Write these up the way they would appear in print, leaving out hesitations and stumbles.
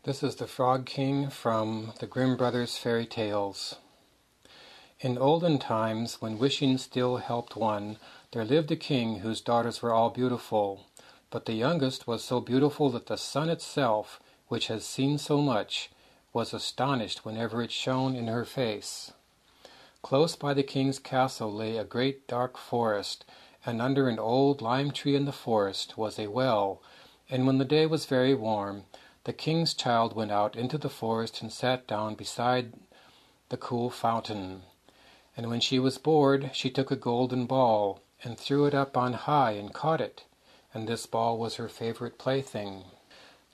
This is the Frog King from the Grimm Brothers Fairy Tales. In olden times, when wishing still helped one, there lived a king whose daughters were all beautiful. But the youngest was so beautiful that the sun itself, which has seen so much, was astonished whenever it shone in her face. Close by the king's castle lay a great dark forest, and under an old lime tree in the forest was a well, and when the day was very warm, the king's child went out into the forest and sat down beside the cool fountain. And when she was bored, she took a golden ball and threw it up on high and caught it, and this ball was her favorite plaything.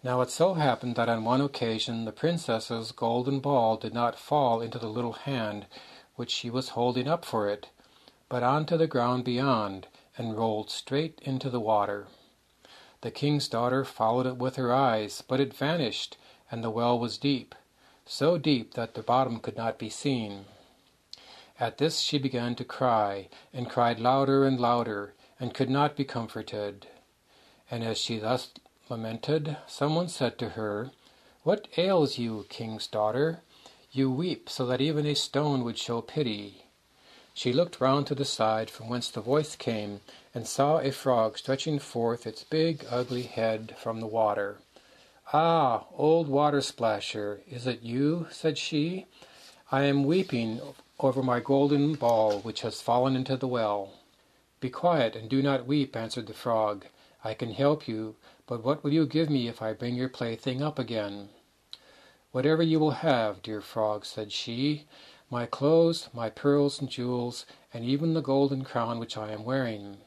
Now it so happened that on one occasion the princess's golden ball did not fall into the little hand which she was holding up for it, but onto the ground beyond, and rolled straight into the water. The king's daughter followed it with her eyes, but it vanished, and the well was deep, so deep that the bottom could not be seen. At this she began to cry, and cried louder and louder, and could not be comforted. And as she thus lamented, someone said to her, "What ails you, king's daughter? You weep so that even a stone would show pity." She looked round to the side from whence the voice came, and saw a frog stretching forth its big ugly head from the water. "Ah, old water splasher, is it you?" said she. "I am weeping over my golden ball which has fallen into the well." "Be quiet and do not weep," answered the frog. "I can help you, but what will you give me if I bring your plaything up again?" "Whatever you will have, dear frog," said she. "My clothes, my pearls and jewels, and even the golden crown which I am wearing."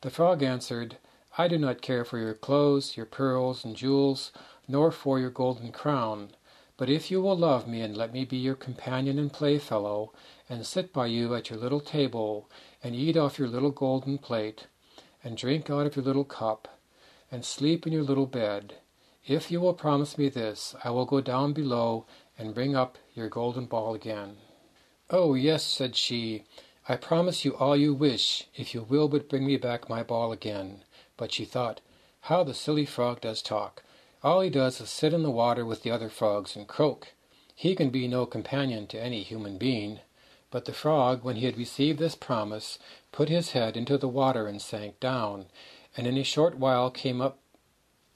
The frog answered, "I do not care for your clothes, your pearls and jewels, nor for your golden crown. But if you will love me and let me be your companion and playfellow, and sit by you at your little table, and eat off your little golden plate, and drink out of your little cup, and sleep in your little bed, if you will promise me this, I will go down below and bring up your golden ball again." "Oh, yes," said she, "I promise you all you wish, if you will but bring me back my ball again." But she thought, "How the silly frog does talk! All he does is sit in the water with the other frogs and croak. He can be no companion to any human being." But the frog, when he had received this promise, put his head into the water and sank down, and in a short while came up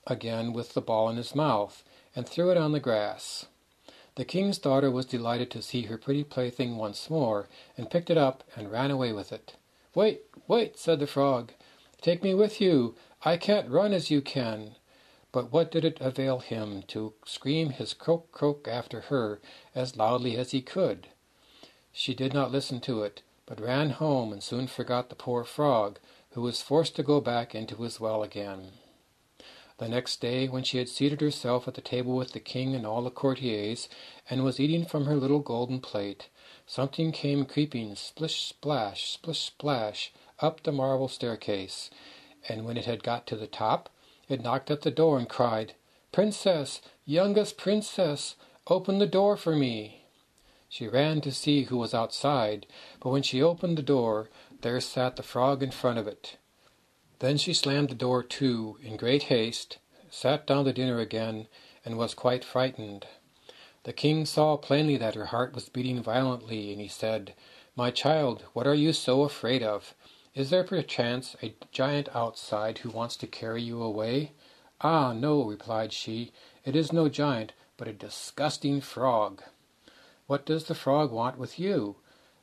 again with the ball in his mouth, and threw it on the grass. The king's daughter was delighted to see her pretty plaything once more, and picked it up and ran away with it. "Wait, wait," said the frog. "Take me with you. I can't run as you can." But what did it avail him to scream his croak croak after her as loudly as he could? She did not listen to it, but ran home and soon forgot the poor frog, who was forced to go back into his well again. The next day, when she had seated herself at the table with the king and all the courtiers, and was eating from her little golden plate, something came creeping splish splash up the marble staircase, and when it had got to the top, it knocked at the door and cried, "Princess, youngest princess, open the door for me." She ran to see who was outside, but when she opened the door, there sat the frog in front of it. Then she slammed the door to in great haste, sat down to dinner again, and was quite frightened. The king saw plainly that her heart was beating violently, and he said, "My child, what are you so afraid of? Is there perchance a giant outside who wants to carry you away?" "Ah, no," replied she, "it is no giant, but a disgusting frog." "What does the frog want with you?"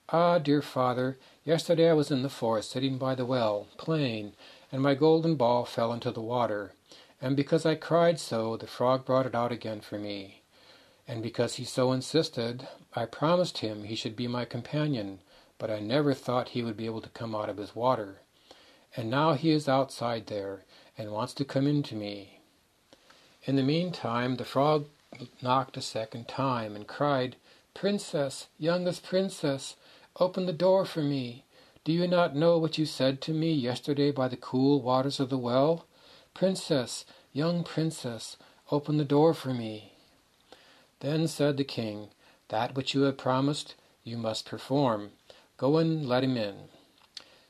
"Ah, dear father, yesterday I was in the forest sitting by the well, playing, and my golden ball fell into the water. And because I cried so, the frog brought it out again for me. And because he so insisted, I promised him he should be my companion, but I never thought he would be able to come out of his water. And now he is outside there, and wants to come in to me." In the meantime, the frog knocked a second time, and cried, "Princess, youngest princess, open the door for me. Do you not know what you said to me yesterday by the cool waters of the well? Princess, young princess, open the door for me." Then said the king, "That which you have promised, you must perform. Go and let him in."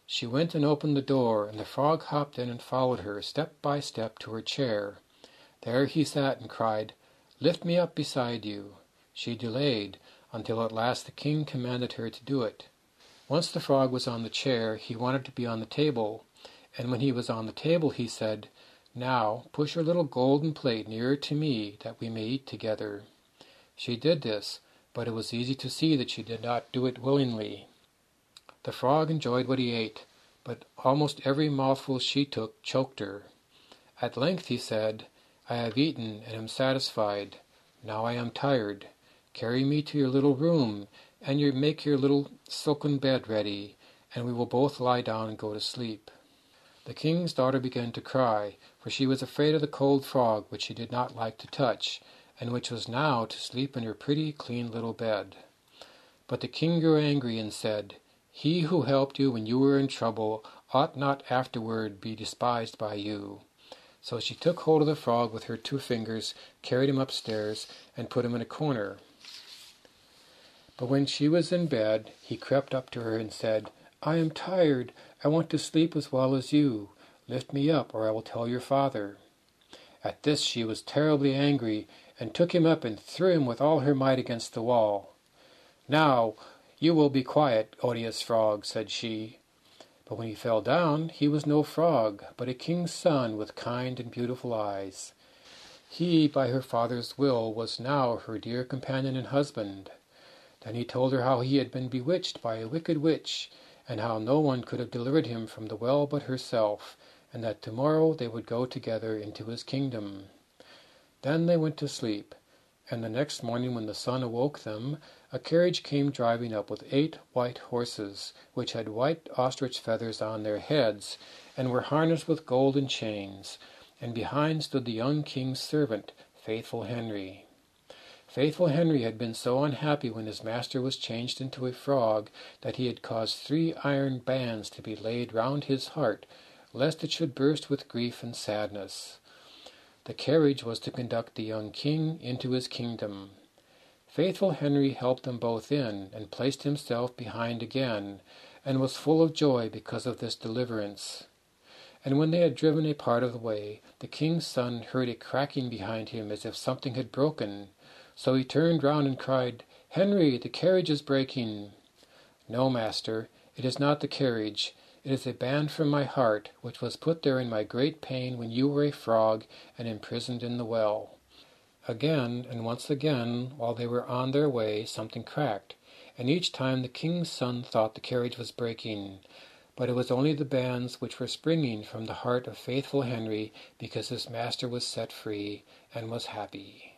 She went and opened the door, and the frog hopped in and followed her step by step to her chair. There he sat and cried, "Lift me up beside you." She delayed, until at last the king commanded her to do it. Once the frog was on the chair, he wanted to be on the table, and when he was on the table he said, "Now push your little golden plate nearer to me, that we may eat together." She did this, but it was easy to see that she did not do it willingly. The frog enjoyed what he ate, but almost every mouthful she took choked her. At length he said, "I have eaten and am satisfied. Now I am tired. Carry me to your little room, and make your little silken bed ready, and we will both lie down and go to sleep." The king's daughter began to cry, for she was afraid of the cold frog, which she did not like to touch, and which was now to sleep in her pretty, clean little bed. But the king grew angry and said, "He who helped you when you were in trouble ought not afterward be despised by you." So she took hold of the frog with her 2 fingers, carried him upstairs, and put him in a corner. But when she was in bed, he crept up to her and said, "I am tired. I want to sleep as well as you. Lift me up, or I will tell your father." At this she was terribly angry, and took him up and threw him with all her might against the wall. "Now you will be quiet, odious frog," said she. But when he fell down, he was no frog, but a king's son with kind and beautiful eyes. He, by her father's will, was now her dear companion and husband. Then he told her how he had been bewitched by a wicked witch, and how no one could have delivered him from the well but herself, and that tomorrow they would go together into his kingdom. Then they went to sleep, and the next morning when the sun awoke them, a carriage came driving up with 8 white horses, which had white ostrich feathers on their heads, and were harnessed with golden chains, and behind stood the young king's servant, Faithful Henry. Faithful Henry had been so unhappy when his master was changed into a frog that he had caused 3 iron bands to be laid round his heart, lest it should burst with grief and sadness. The carriage was to conduct the young king into his kingdom. Faithful Henry helped them both in, and placed himself behind again, and was full of joy because of this deliverance. And when they had driven a part of the way, the king's son heard a cracking behind him as if something had broken. So he turned round and cried, "Henry, the carriage is breaking." "No, master, it is not the carriage. It is a band from my heart, which was put there in my great pain when you were a frog and imprisoned in the well." Again, and once again, while they were on their way, something cracked, and each time the king's son thought the carriage was breaking. But it was only the bands which were springing from the heart of Faithful Henry, because his master was set free and was happy.